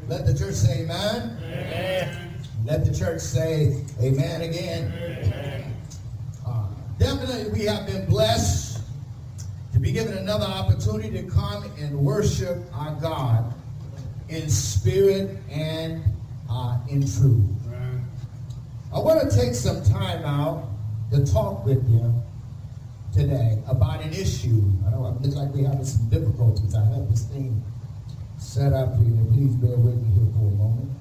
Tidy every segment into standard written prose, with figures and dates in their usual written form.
Let the church say amen. Amen. Let the church say amen again. Amen. Definitely we have been blessed to be given another opportunity to come and worship our God in spirit and in truth. I want to take some time out to talk with you today about an issue. I know it looks like we're having some difficulties. I have this thing set up here. Please bear with me here for a moment.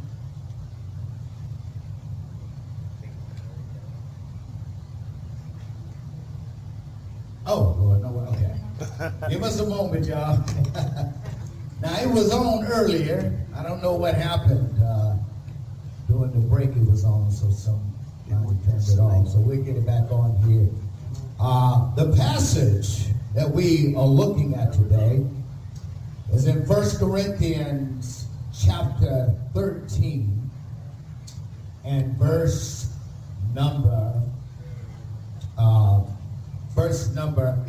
Oh, Lord, no, okay. Give us a moment, y'all. Now, it was on earlier. I don't know what happened. During the break, it was on, so somebody turned it off. So we'll get it back on here. The passage that we are looking at today is in 1 Corinthians chapter 13 and verse number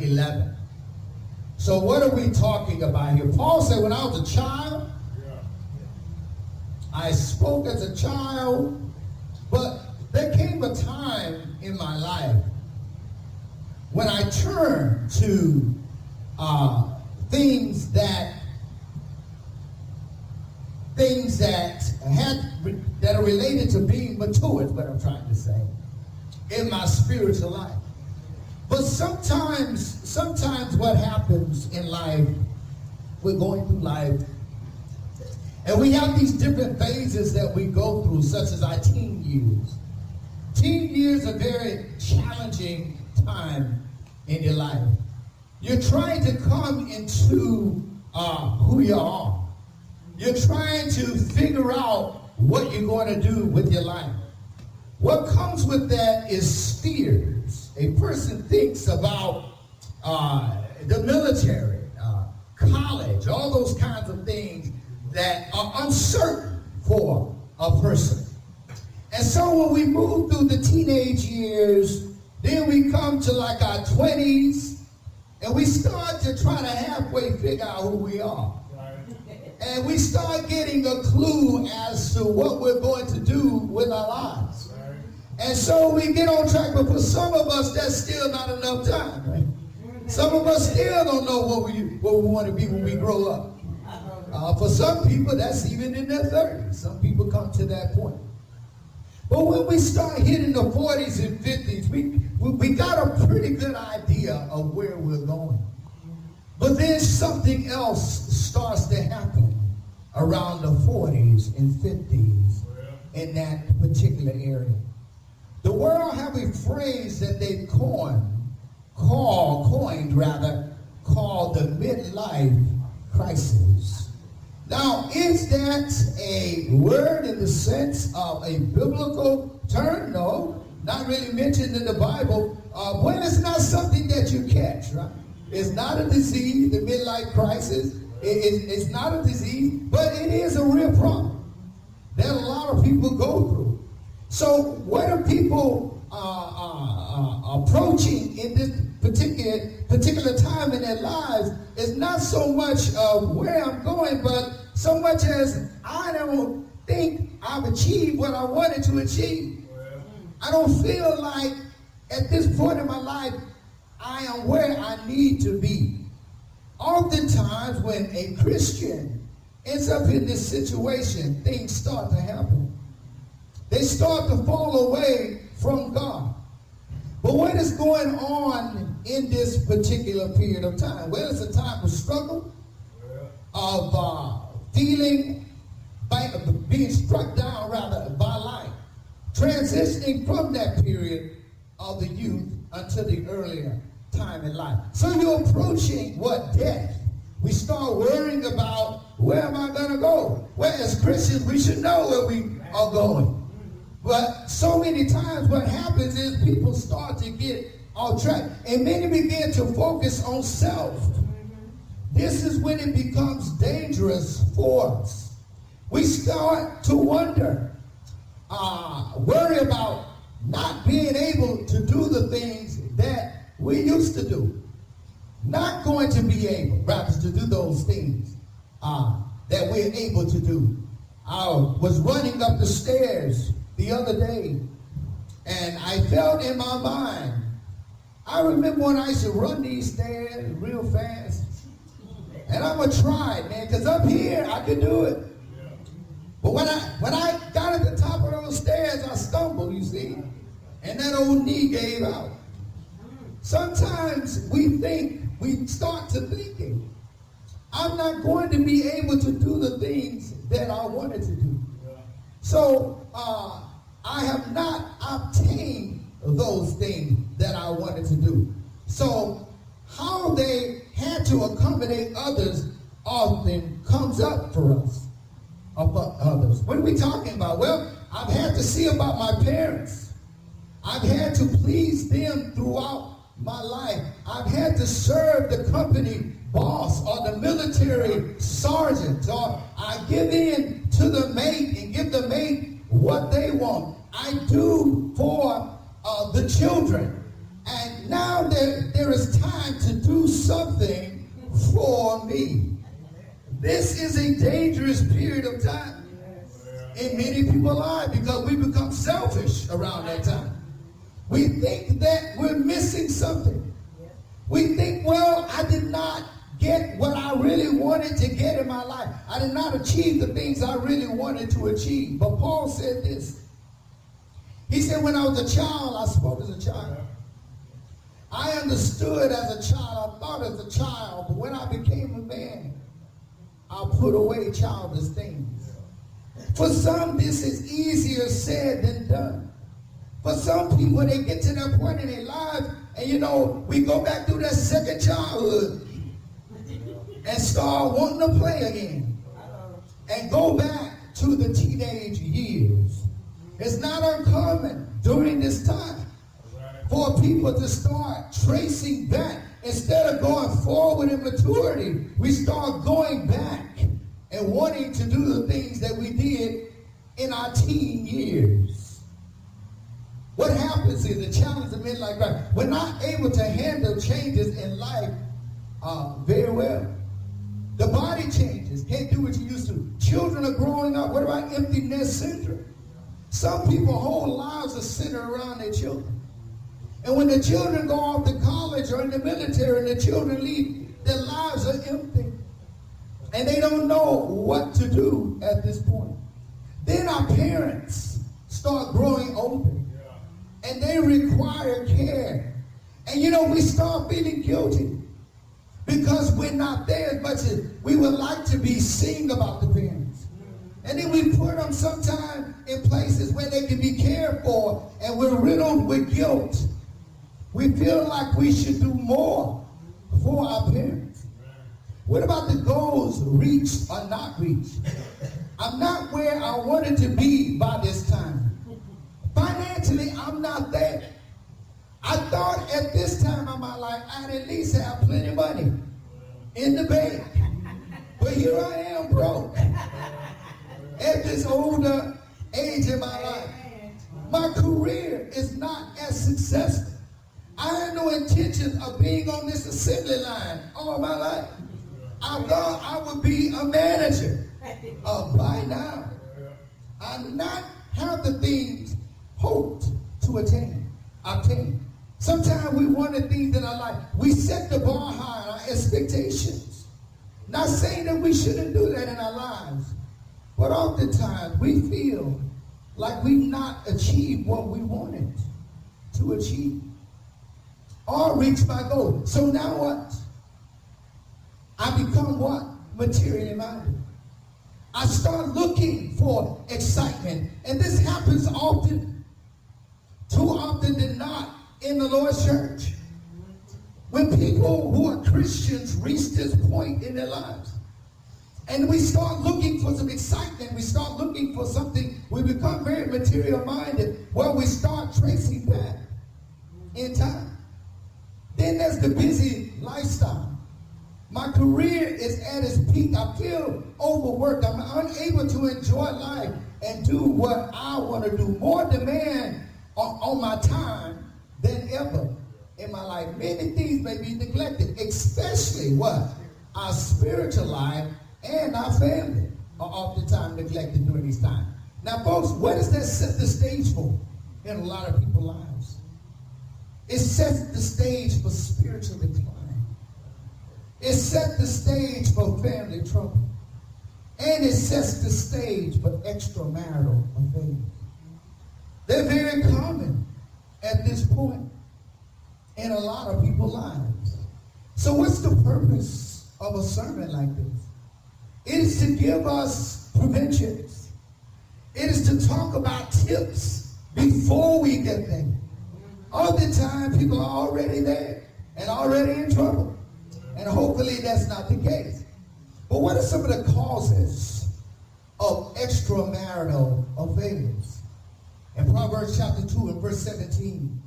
11. So what are we talking about here? Paul said, when I was a child, I spoke as a child, but there came a time in my life when I turned to things that are related to being mature, is what I'm trying to say, in my spiritual life. But sometimes what happens in life, we're going through life, and we have these different phases that we go through, such as our teen years. Teen years are a very challenging time in your life. You're trying to come into who you are. You're trying to figure out what you're going to do with your life. What comes with that is fears. A person thinks about the military, college, all those kinds of things that are uncertain for a person. And so when we move through the teenage years, then we come to like our 20s, and we start to try to halfway figure out who we are. And we start getting a clue as to what we're going to do with our lives. And so we get on track, but for some of us, that's still not enough time, right? Some of us still don't know what we want to be when we grow up. For some people, that's even in their 30s. Some people come to that point. But when we start hitting the 40s and 50s, we got a pretty good idea of where we're going. But then something else starts to happen around the 40s and 50s in that particular area. The world have a phrase that they coined called the midlife crisis. Now, is that a word in the sense of a biblical term? No, not really mentioned in the Bible. When it's not something that you catch, right? It's not a disease, the midlife crisis. It's not a disease, but it is a real problem that a lot of people go through. So what are people approaching in this particular time in their lives is not so much where I'm going, but so much as I don't think I've achieved what I wanted to achieve. I don't feel like at this point in my life I am where I need to be. Oftentimes when a Christian ends up in this situation, things start to happen. They start to fall away from God. But what is going on in this particular period of time? Well, it's a time of struggle, of being struck down rather by life, transitioning from that period of the youth until the earlier time in life. So you're approaching what? Death. We start worrying about, where am I going to go? Well, as Christians, we should know where we are going. But so many times what happens is people start to get off track. And many begin to focus on self. This is when it becomes dangerous for us. We start to wonder, worry about not being able to do the things that we used to do. Not going to be able, rather, to do those things that we're able to do I was running up the stairs the other day, and I felt in my mind, I remember when I used to run these stairs real fast. And I'm going to try it, man, because up here, I could do it. But when I got at the top of those stairs, I stumbled, you see. And that old knee gave out. Sometimes we start to thinking, I'm not going to be able to do the things that I wanted to do. So I have not obtained those things that I wanted to do. So how they had to accommodate others often comes up for us, about others. What are we talking about? Well, I've had to see about my parents. I've had to please them throughout my life. I've had to serve the company boss or the military sergeant, or I give in to the mate and give the mate what they want. I do for the children. And now there is time to do something for me. This is a dangerous period of time in many people's lives because we become selfish around that time. We think that we're missing something. We think, well, I did not get what I really wanted to get in my life. I did not achieve the things I really wanted to achieve. But Paul said this. He said, when I was a child, I spoke as a child. I understood as a child, I thought as a child, but when I became a man, I put away childish things. For some, this is easier said than done. For some people, they get to that point in their lives, and you know, we go back through that second childhood and start wanting to play again and go back to the teenage years. It's not uncommon during this time for people to start tracing back. Instead of going forward in maturity, we start going back and wanting to do the things that we did in our teen years. What happens is the challenge of men like that, we're not able to handle changes in life very well. The body changes, can't do what you used to. Children are growing up. What about empty nest syndrome? Some people's whole lives are centered around their children. And when the children go off to college or in the military and the children leave, their lives are empty. And they don't know what to do at this point. Then our parents start growing older. And they require care. And you know, we start feeling guilty because we're not there as much as we would like to be seen about the parents. And then we put them sometimes in places where they can be cared for, and we're riddled with guilt. We feel like we should do more for our parents. What about the goals reached or not reached? I'm not where I wanted to be by this time. Financially, I'm not there. I thought at this time of my life, I'd at least have plenty of money in the bank. But here I am broke at this older age in my life. My career is not as successful. I had no intention of being on this assembly line all my life. I thought I would be a manager by now. I did not have the things hoped to obtain. Sometimes we want the things in our life. We set the bar high on our expectations. Not saying that we shouldn't do that in our lives, but oftentimes we feel like we've not achieved what we wanted to achieve or reach my goal. So now what? I become what? Materially minded. I start looking for excitement. And this happens often, too often than not, in the Lord's church. When people who are Christians reach this point in their lives, and we start looking for some excitement, we start looking for something, we become very material minded, well, we start tracing back in time. Then there's the busy lifestyle. My career is at its peak. I feel overworked. I'm unable to enjoy life and do what I want to do. More demand on my time than ever in my life. Many things may be neglected, especially what? Our spiritual life and our family. are oftentimes neglected during these times. Now, folks, what does that set the stage for in a lot of people's lives? It sets the stage for spiritual decline. It sets the stage for family trouble. And it sets the stage for extramarital affairs. They're very common at this point in a lot of people's lives. So what's the purpose of a sermon like this? It is to give us preventions. It is to talk about tips before we get there. All the time, people are already there and already in trouble. And hopefully that's not the case. But what are some of the causes of extramarital affairs? In Proverbs chapter 2 and verse 17,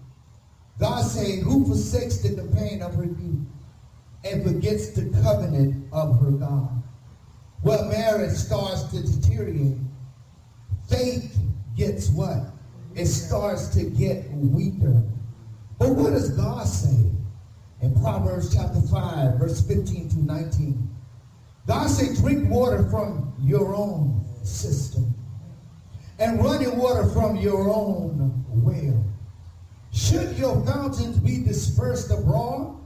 God said, who forsakes the companion of her youth and forgets the covenant of her God? Well, marriage starts to deteriorate. Faith gets what? It starts to get weaker. But what does God say? In Proverbs chapter 5, verse 15 to 19. God said, drink water from your own system and running water from your own well. Should your fountains be dispersed abroad,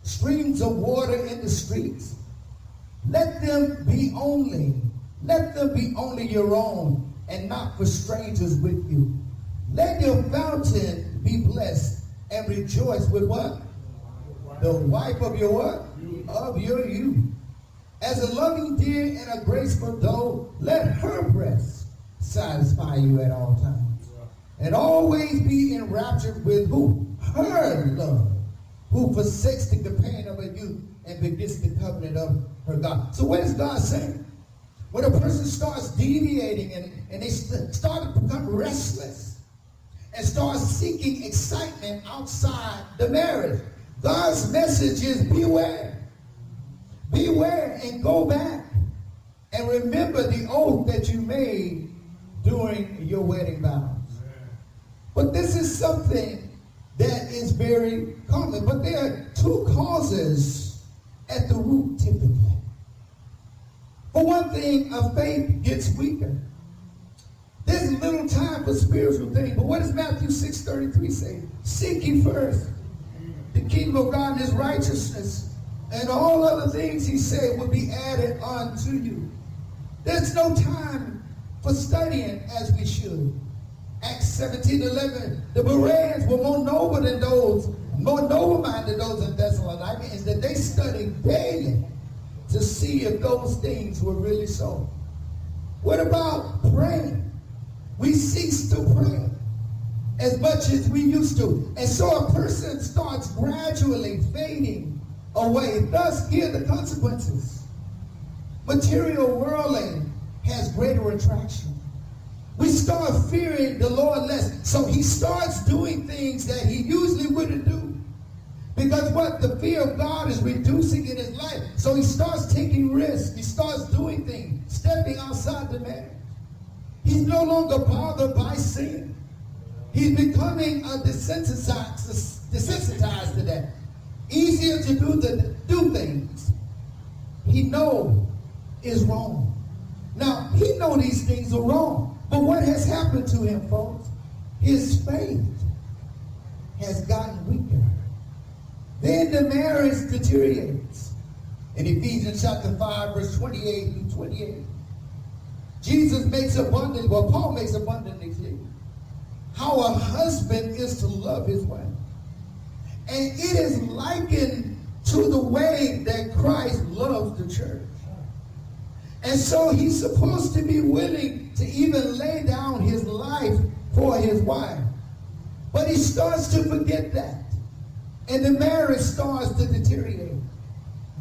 streams of water in the streets, let them be only your own and not for strangers with you. Let your fountain be blessed and rejoice with what? The wife of your what? Of your youth. As a loving deer and a graceful doe, let her breast satisfy you at all times. And always be enraptured with who? Her love. Who forsakes the companion of her youth and forgets the covenant of her God. So what is God saying? When a person starts deviating and they start to become restless and start seeking excitement outside the marriage, God's message is beware. Beware and go back and remember the oath that you made during your wedding vows. But this is something that is very common. But there are two causes at the root typically. For one thing, a faith gets weaker. There's little time for spiritual things. But what does Matthew 6:33 say? Seek ye first the kingdom of God and his righteousness, and all other things, he said, will be added unto you. There's no time for studying as we should. Acts 17:11, the Bereans were more noble-minded than those in Thessalonica, is that they studied daily to see if those things were really so. What about praying? We cease to pray as much as we used to. And so a person starts gradually fading away. Thus, here are the consequences. Material worldling has greater attraction. We start fearing the Lord less. So he starts doing things that he usually wouldn't do. Because what? The fear of God is reducing in his life. So he starts taking risks. He starts doing things, stepping outside the marriage. He's no longer bothered by sin. He's becoming desensitized to that. Easier to do things he knows is wrong. Now, he knows these things are wrong. But what has happened to him, folks? His faith has gotten weaker. Then the marriage deteriorates. In Ephesians chapter 5, verse 28 through 28, Paul makes abundantly clear how a husband is to love his wife. And it is likened to the way that Christ loves the church. And so he's supposed to be willing to even lay down his life for his wife. But he starts to forget that. And the marriage starts to deteriorate.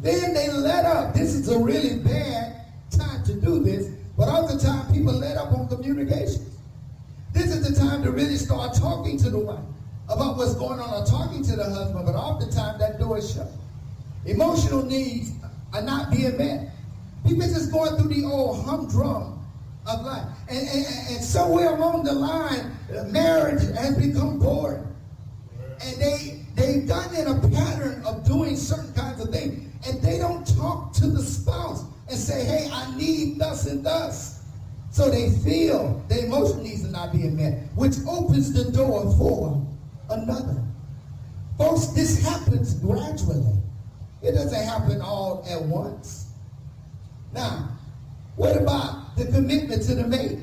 Then they let up. This is a really bad time to do this. But oftentimes people let up on communications. This is the time to really start talking to the wife about what's going on, or talking to the husband. But oftentimes that door is shut. Emotional needs are not being met. People just going through the old humdrum of life. And somewhere along the line, marriage has become boring. And they've gotten in a pattern of doing certain kinds of things. And they don't talk to the spouse and say, hey, I need thus and thus. So they feel their emotional needs are not being met, which opens the door for another. Folks, this happens gradually. It doesn't happen all at once. Now, what about the commitment to the mate?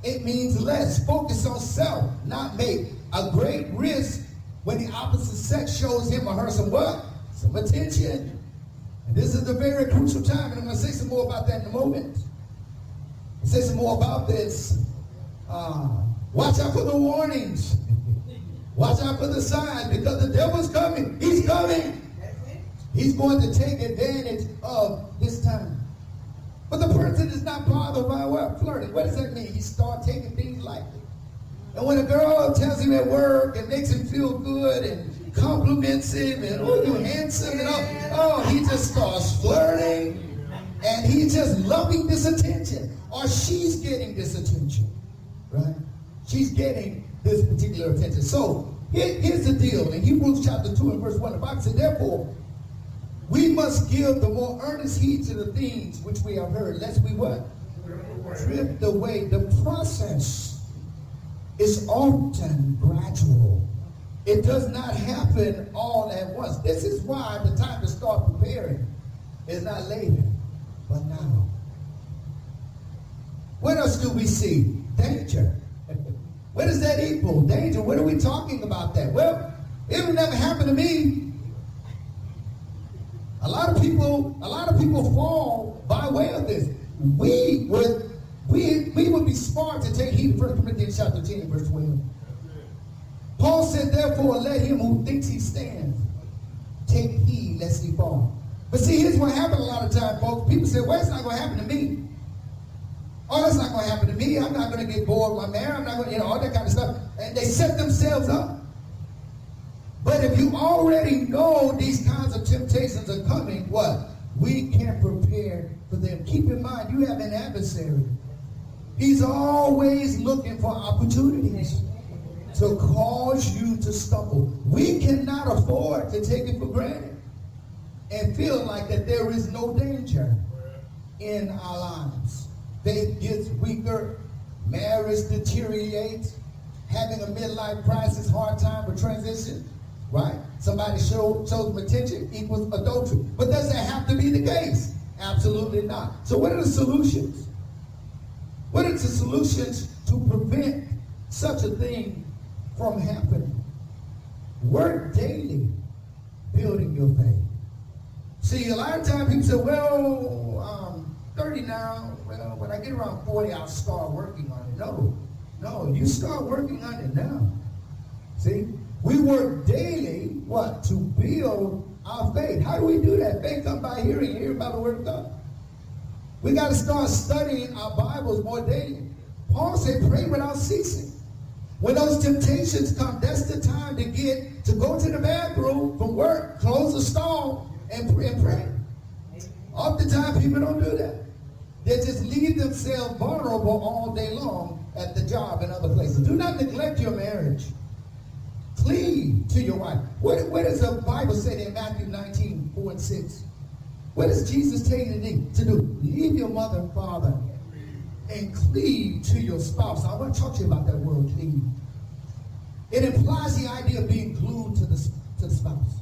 It means less. Focus on self, not mate. A great risk when the opposite sex shows him or her some what? Some attention. And this is a very crucial time, and I'm going to say some more about that in a moment. I'll say some more about this. Watch out for the warnings. Watch out for the signs, because the devil's coming. He's coming. He's going to take advantage of this time. But the person is not bothered by what? Flirting. What does that mean? He starts taking things lightly. And when a girl tells him at work and makes him feel good and compliments him and, oh, you're handsome, and he just starts flirting. And he's just loving this attention. Or she's getting this attention. Right? She's getting this particular attention. So here's the deal. In Hebrews chapter 2 and verse 1, the Bible said, therefore, we must give the more earnest heed to the things which we have heard, lest we what? Drift away. The process is often gradual. It does not happen all at once. This is why the time to start preparing is not later, but now. What else do we see? Danger. What does that equal? Danger. What are we talking about that? Well, it will never happen to me. A lot of people fall by way of this. We would be smart to take heed. 1 Corinthians chapter 10, verse 12. Paul said, therefore, let him who thinks he stands take heed lest he fall. But see, here's what happens a lot of times, folks. People say, well, it's not going to happen to me. Oh, that's not going to happen to me. I'm not going to get bored with my marriage. I'm not going to, all that kind of stuff. And they set themselves up. But if you already know these kinds of temptations are coming, what? We can prepare for them. Keep in mind, you have an adversary. He's always looking for opportunities to cause you to stumble. We cannot afford to take it for granted and feel like that there is no danger in our lives. Faith gets weaker, marriage deteriorates, having a midlife crisis, hard time with transition, right? Somebody shows them attention equals adultery. But does that have to be the case? Absolutely not. So what are the solutions? What are the solutions to prevent such a thing from happening? Work daily building your faith. See, a lot of times people say, well, I'm 30 now. Well, when I get around 40, I'll start working on it. No, you start working on it now. See, we work daily, what? To build our faith. How do we do that? Faith comes by hearing by the word of God. We got to start studying our Bibles more daily. Paul said, pray without ceasing. When those temptations come, that's the time to go to the bathroom from work, close the stall, and pray. Oftentimes, people don't do that. They just leave themselves vulnerable all day long at the job and other places. Do not neglect your marriage. Cleave to your wife. What does the Bible say in Matthew 19, 4 and 6? What does Jesus tell you to do? Leave your mother and father and cleave to your spouse. I want to talk to you about that word, cleave. It implies the idea of being glued to the spouse.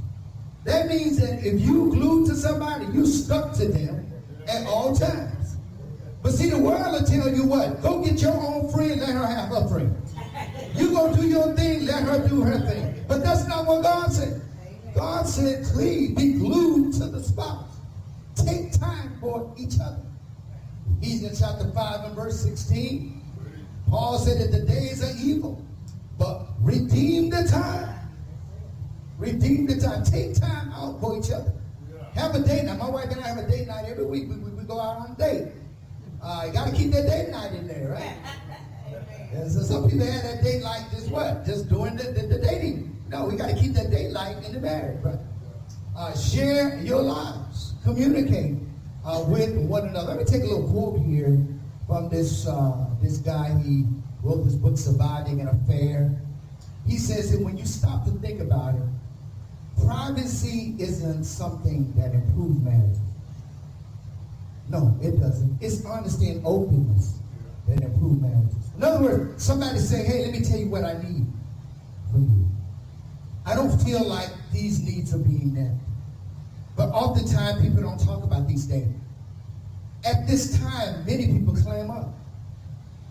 That means that if you glued to somebody, you stuck to them at all times. But see, the world will tell you what? Go get your own friend, let her have her friend. You go do your thing, let her do her thing. But that's not what God said. God said, cleave, be glued to the spouse. Take time for each other. Ephesians chapter 5 and verse 16. Paul said that the days are evil, but redeem the time. Redeem the time. Take time out for each other. Have a date night. My wife and I have a date night every week. We go out on a date. You got to keep that date night in there, right? So some people have that date night just what? Just doing the dating. No, we got to keep that date night in the marriage, right? Share your lives. Communicate with one another. Let me take a little quote here from this guy. He wrote this book, Surviving an Affair. He says that when you stop to think about it, privacy isn't something that improves marriage. No, it doesn't. It's honesty and openness that improve marriages. In other words, somebody say, hey, let me tell you what I need from you. I don't feel like these needs are being met. But oftentimes people don't talk about these things. At this time, many people clam up.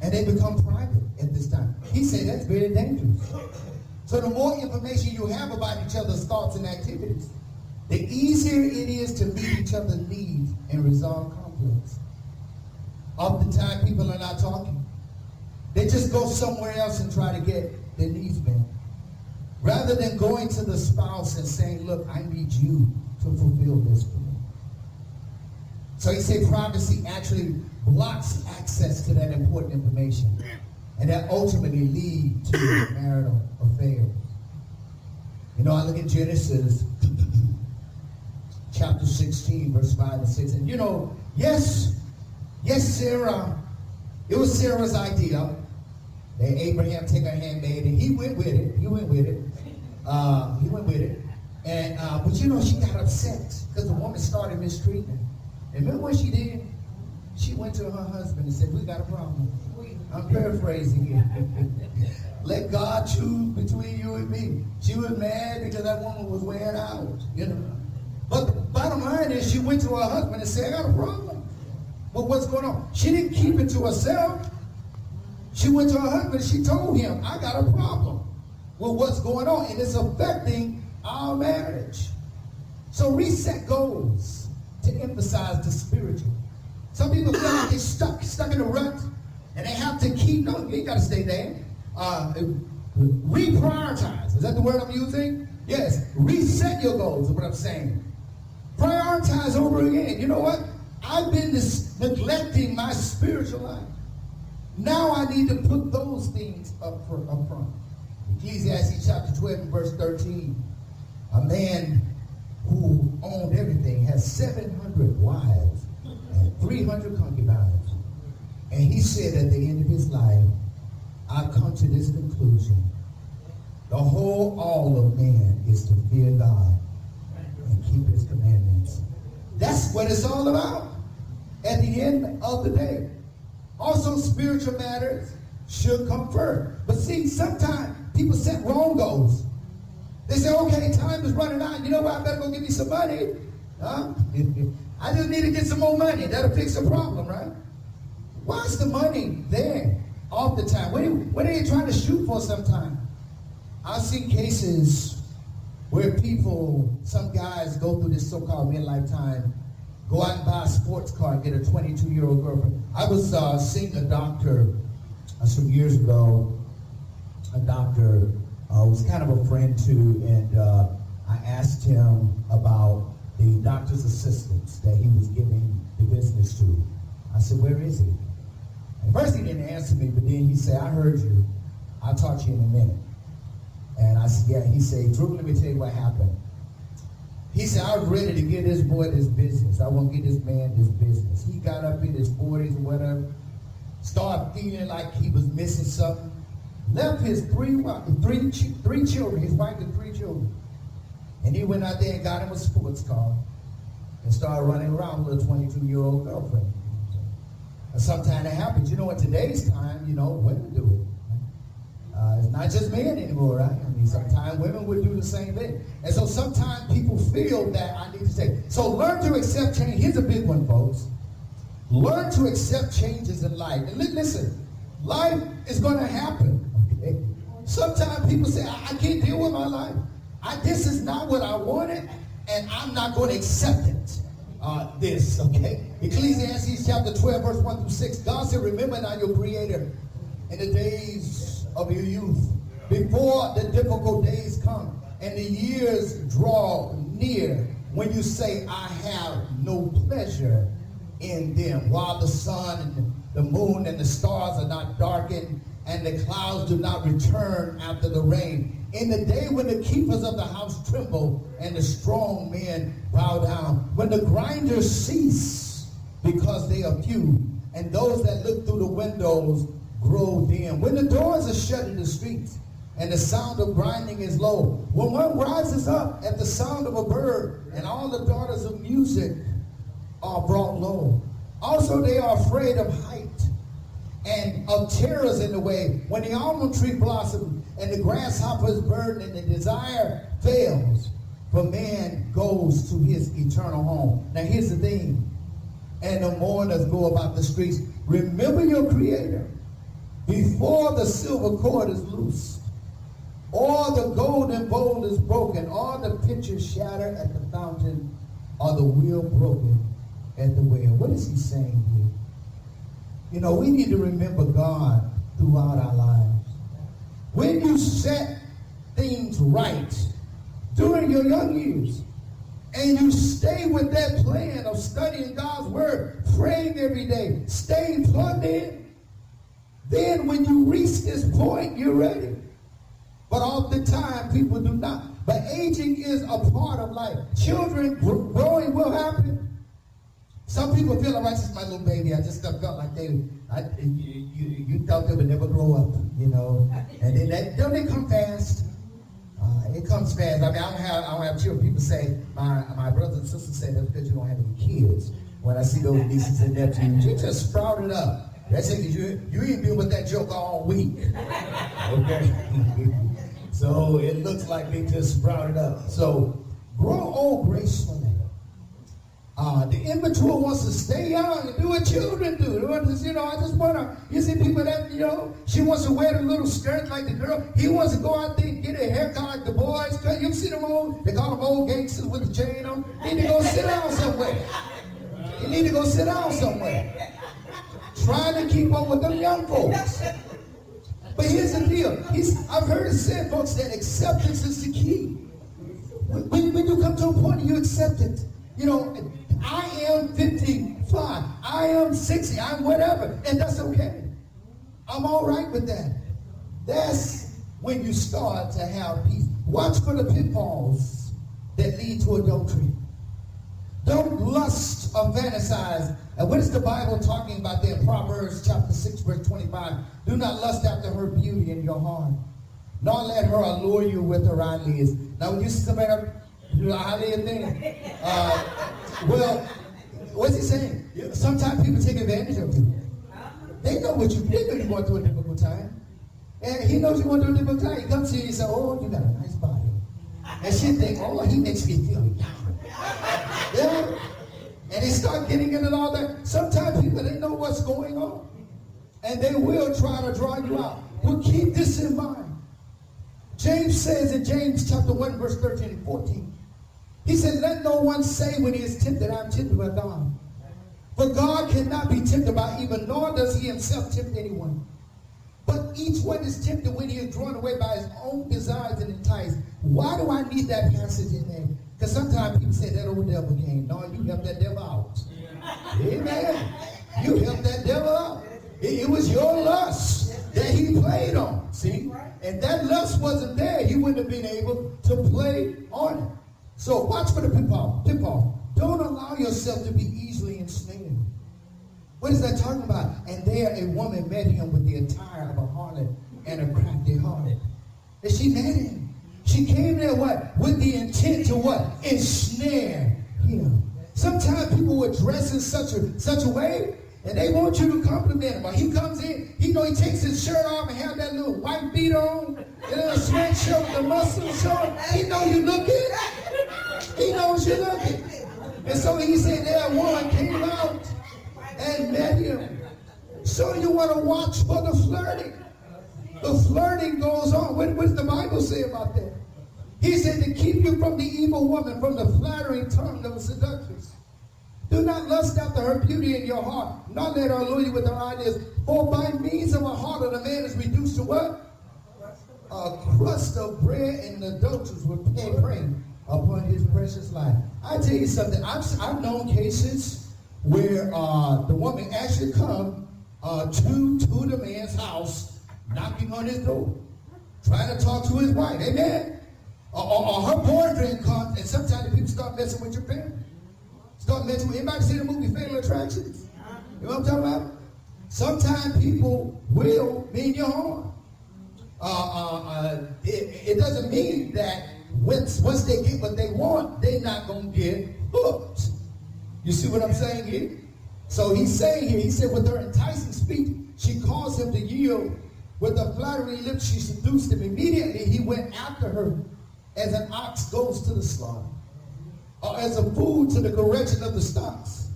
And they become private at this time. He said that's very dangerous. So the more information you have about each other's thoughts and activities, the easier it is to meet each other's needs and resolve conflicts. Oftentimes people are not talking. They just go somewhere else and try to get their needs met. Rather than going to the spouse and saying, look, I need you to fulfill this for me. So he said privacy actually blocks access to that important information. And that ultimately leads to marital affairs. You know, I look at Genesis chapter 16, verse 5 and 6. And you know, yes, Sarah, it was Sarah's idea that Abraham take her handmaid, and he went with it. And but you know, she got upset because the woman started mistreating her. And remember what she did? She went to her husband and said, we got a problem. I'm paraphrasing it. Let God choose between you and me. She was mad because that woman was wearing out, you know. But the bottom line is she went to her husband and said, I got a problem. Well, what's going on? She didn't keep it to herself. She went to her husband and she told him, I got a problem with what's going on, and it's affecting our marriage. So reset goals to emphasize the spiritual. Some people feel like they're stuck in a rut, and they have to keep, no, you ain't got to stay there. Reprioritize. Is that the word I'm using? Yes. Reset your goals is what I'm saying. Prioritize over again. You know what? I've been neglecting my spiritual life. Now I need to put those things up front. Ecclesiastes chapter 12 and verse 13. A man who owned everything has 700 wives and 300 concubines. And he said at the end of his life, I've come to this conclusion. The whole all of man is to fear God and keep his commandments. That's what it's all about at the end of the day. Also, spiritual matters should come first. But see, sometimes people set wrong goals. They say, okay, time is running out. You know what? I better go get me some money. I just need to get some more money. That'll fix the problem, right? Why is the money there all the time? What are you trying to shoot for sometimes? I've seen cases where people, some guys go through this so-called midlife time, go out and buy a sports car and get a 22-year-old girlfriend. I was seeing a doctor some years ago, a doctor was kind of a friend too, and I asked him about the doctor's assistants that he was giving the business to. I said, where is he? At first he didn't answer me, but then he said, I heard you. I'll talk to you in a minute. And I said, yeah. He said, Drew, let me tell you what happened. He said, I was ready to give this boy this business. I want to give this man this business. He got up in his 40s or whatever, started feeling like he was missing something, left his three children, his wife and 3 children. And he went out there and got him a sports car and started running around with a 22-year-old girlfriend. And sometimes that happens. You know, in today's time, you know, women do it. It's not just men anymore, right? I mean, sometimes women would do the same thing. And so sometimes people feel that I need to say. So learn to accept change. Here's a big one, folks. Learn to accept changes in life. And listen, life is going to happen. Okay? Sometimes people say, I can't deal with my life. This is not what I wanted, and I'm not going to accept it. This, okay? Ecclesiastes chapter 12, verse 1 through 6. God said, remember now your Creator in the days of your youth, before the difficult days come and the years draw near, when you say, I have no pleasure in them, while the sun and the moon and the stars are not darkened and the clouds do not return after the rain. In the day when the keepers of the house tremble and the strong men bow down, when the grinders cease because they are few, and those that look through the windows grow dim, when the doors are shut in the streets and the sound of grinding is low, when one rises up at the sound of a bird and all the daughters of music are brought low, Also, they are afraid of height and of terrors in the way. When the almond tree blossoms and the grasshoppers burn and the desire fails, for man goes to his eternal home. Now here's the thing. And the mourners go about the streets. Remember your Creator before the silver cord is loose, or the golden bowl is broken, or the pitcher shattered at the fountain, or the wheel broken at the well. What is he saying here? You know, we need to remember God throughout our lives. When you set things right during your young years, and you stay with that plan of studying God's word, praying every day, staying plugged in, then when you reach this point, you're ready. But oftentimes people do not. But aging is a part of life. Children growing will happen. Some people feel like, this is my little baby. I just felt like you thought they would never grow up, you know. And then don't they come fast? It comes fast. I mean, I don't have children. People say, my brothers and sisters say that's because you don't have any kids. When I see those nieces and nephews, you just sprouted up. That's it, because you ain't been with that joke all week. Okay? So it looks like they just sprouted up. So grow old gracefully. The immature wants to stay young and do what children do. You know, I just want to, you see people that, you know, she wants to wear the little skirt like the girl. He wants to go out there and get a haircut like the boys. You see them old, they call them old gangsters with the chain on. They need to go sit down somewhere. You need to go sit down somewhere. Trying to keep up with them young folks. But here's the deal. I've heard it said, folks, that acceptance is the key. When you come to a point and you accept it, you know, I am 55, I am 60, I'm whatever, and that's okay. I'm all right with that. That's when you start to have peace. Watch for the pitfalls that lead to adultery. Don't lust or fantasize. And what is the Bible talking about there? Proverbs chapter 6, verse 25. Do not lust after her beauty in your heart, nor let her allure you with her eyelids. Now, when you see somebody do the eyelid thing, well, what's he saying? Sometimes people take advantage of you. They know what they know you're going through a difficult time. And he knows you're going through a difficult time. He comes to you and says, oh, you got a nice body. And she thinks, oh, he makes me feel young. Yeah. And they start getting into all that. Sometimes people, they know what's going on. And they will try to draw you out. But keep this in mind. James says in James chapter 1, verse 13 and 14. He says, let no one say when he is tempted, I'm tempted by God. For God cannot be tempted by evil, nor does he himself tempt anyone. But each one is tempted when he is drawn away by his own desires and enticed. Why do I need that passage in there? Because sometimes people say that old devil came. No, you helped that devil out. Amen. You helped that devil out. It was your lust that he played on. See? And that lust wasn't there. He wouldn't have been able to play on it. So watch for the pitfall. Don't allow yourself to be easily ensnared. What is that talking about? And there a woman met him with the attire of a harlot and a crafty heart. And she met him. She came there what? With the intent to what? Ensnare him. Sometimes people would dress in such a way, and they want you to compliment him. But he comes in, he takes his shirt off and have that little white beat on, a little sweatshirt with the muscles showing. He know you looking. He knows you're looking. And so he said that woman came out and met him. So you want to watch for the flirting. The flirting goes on. What does the Bible say about that? He said to keep you from the evil woman, from the flattering tongue of the seductress. Do not lust after her beauty in your heart, nor let her allure you with her ideas. For by means of a heart of the man is reduced to what? A crust of bread, and the adulterers will pay prey upon his precious life. I tell you something. I've known cases where the woman actually come to the man's house, knocking on his door, trying to talk to his wife. Amen. Or her boyfriend comes, and sometimes people start messing with your family. Start messing with. Anybody see the movie Fatal Attractions? You know what I'm talking about? Sometimes people will mean you harm. It doesn't mean that once they get what they want, they're not going to get hooked. You see what I'm saying here? So he's saying here, he said, with her enticing speech, she caused him to yield. With a flattering lips, she seduced him. Immediately, he went after her as an ox goes to the slaughter, or as a fool to the correction of the stocks,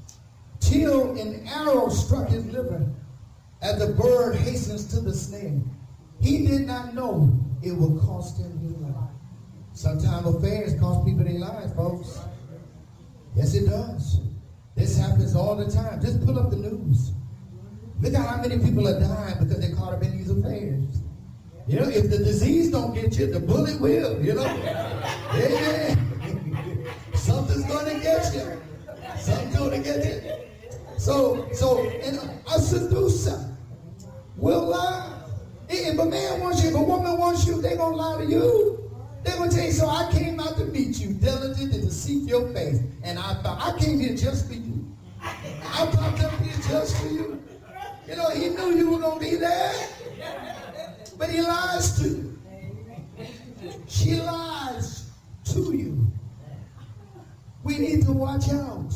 till an arrow struck his liver, as a bird hastens to the snare. He did not know it would cost him his life. Sometimes affairs cost people their lives, folks. Yes, it does. This happens all the time. Just pull up the news. Look at how many people are dying because they're caught up in these affairs. You know, if the disease don't get you, the bullet will, you know. Yeah. Something's going to get you. Something's going to get you. So, and a seducer will lie. If a man wants you, if a woman wants you, they're going to lie to you. They're going to tell you, so I came out to meet you, diligent and to seek your face. And I came here just for you. I popped up here just for you. You know, he knew you were going to be there. But he lies to you. She lies to you. We need to watch out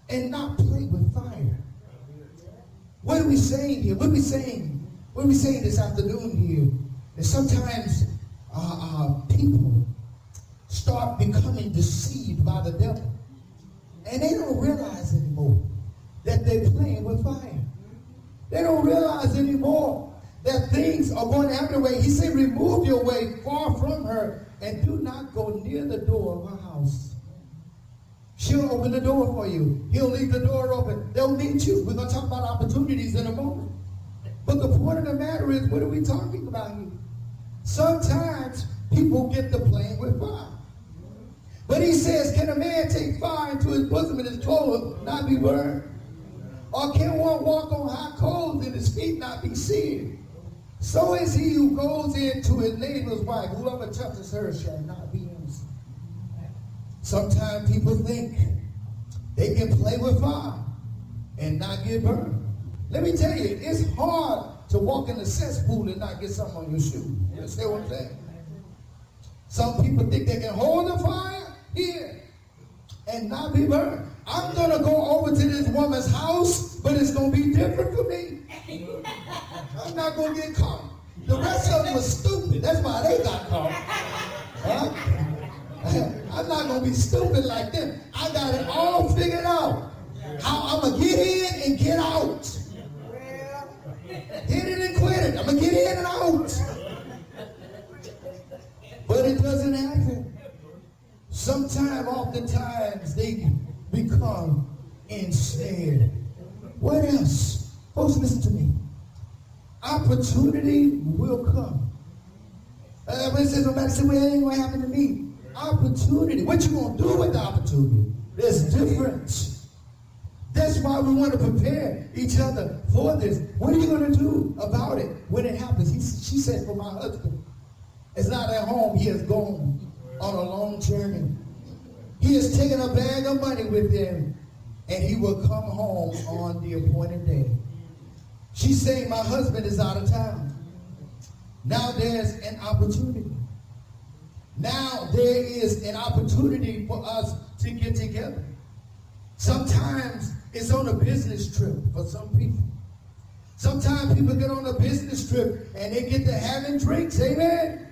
and not play with fire. What are we saying here? What are we saying this afternoon here? That sometimes people start becoming deceived by the devil. And they don't realize anymore that they're playing with fire. They don't realize anymore that things are going to happen their way. He said, remove your way far from her and do not go near the door of her house. She'll open the door for you. He'll leave the door open. They'll meet you. We're going to talk about opportunities in a moment. But the point of the matter is, what are we talking about here? Sometimes people get to playing with fire. But he says, can a man take fire into his bosom and his clothes not be burned? Or can one walk on hot coals and his feet not be seared? So is he who goes into his neighbor's wife. Whoever touches her shall not be innocent. Sometimes people think they can play with fire and not get burned. Let me tell you, it's hard to walk in the cesspool and not get something on your shoe. You understand what I'm saying? Some people think they can hold the fire here and not be burned. I'm going to go over to this woman's house, but it's going to be different for me. I'm not going to get caught. The rest of them were stupid. That's why they got caught. Huh? I'm not going to be stupid like them. I got it all figured out. How I'm going to get in and get out. Hit it and quit it. I'm going to get in and out. But it doesn't happen. Oftentimes, they become ensnared. What else? Folks, listen to me. Opportunity will come. Everybody says, nobody says, well, it ain't going to happen to me. Opportunity. What you going to do with the opportunity? There's difference. That's why we want to prepare each other for this. What are you going to do about it when it happens? She said, for my husband is not at home. He has gone on a long journey. He has taken a bag of money with him, and he will come home on the appointed day. She's saying, my husband is out of town. Now there's an opportunity. Now there is an opportunity for us to get together. Sometimes it's on a business trip for some people. Sometimes people get on a business trip and they get to having drinks, amen?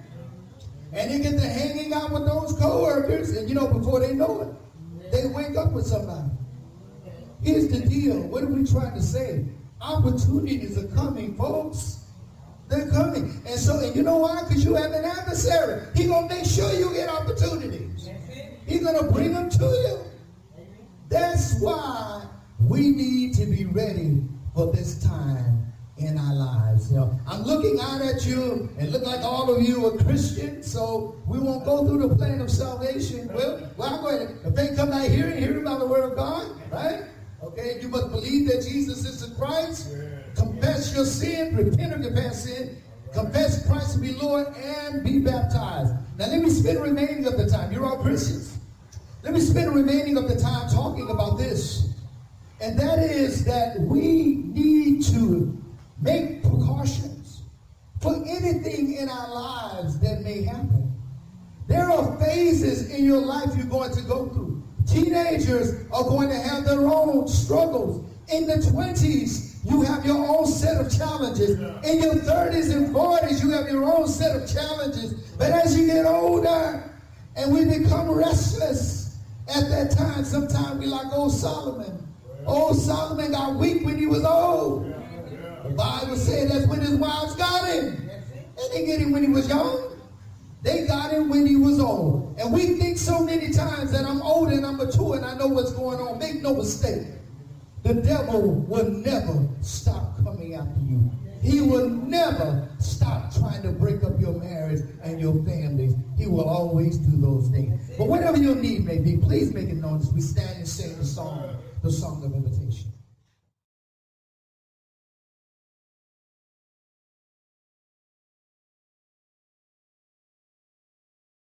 And they get to hanging out with those co-workers, and before they know it, they wake up with somebody. Here's the deal. What are we trying to say? Opportunities are coming, folks. They're coming. And you know why? Because you have an adversary. He's going to make sure you get opportunities. He's going to bring them to you. That's why we need to be ready for this time in our lives. I'm looking out at you and look like all of you are Christians, so we won't go through the plan of salvation. Well, I'm going to, if they come out hearing about the word of God, right? Okay, you must believe that Jesus is the Christ. Confess your sin, repent of your past sin, confess Christ to be Lord, and be baptized. Now let me spend the remaining of the time. You're all Christians. Let me spend the remaining of the time talking about this. And that is that we need to make precautions for anything in our lives that may happen. There are phases in your life you're going to go through. Teenagers are going to have their own struggles. In the 20s, you have your own set of challenges. In your 30s and 40s, you have your own set of challenges. But as you get older and we become restless, at that time, sometimes we like old Solomon. Old Solomon got weak when he was old. The Bible said that's when his wives got him. They didn't get him when he was young. They got him when he was old. And we think so many times that I'm old and I'm mature and I know what's going on. Make no mistake. The devil will never stop coming after you. He will never stop trying to break up your marriage and your families. He will always do those things. But whatever your need may be, please make it known as we stand and sing the song of invitation.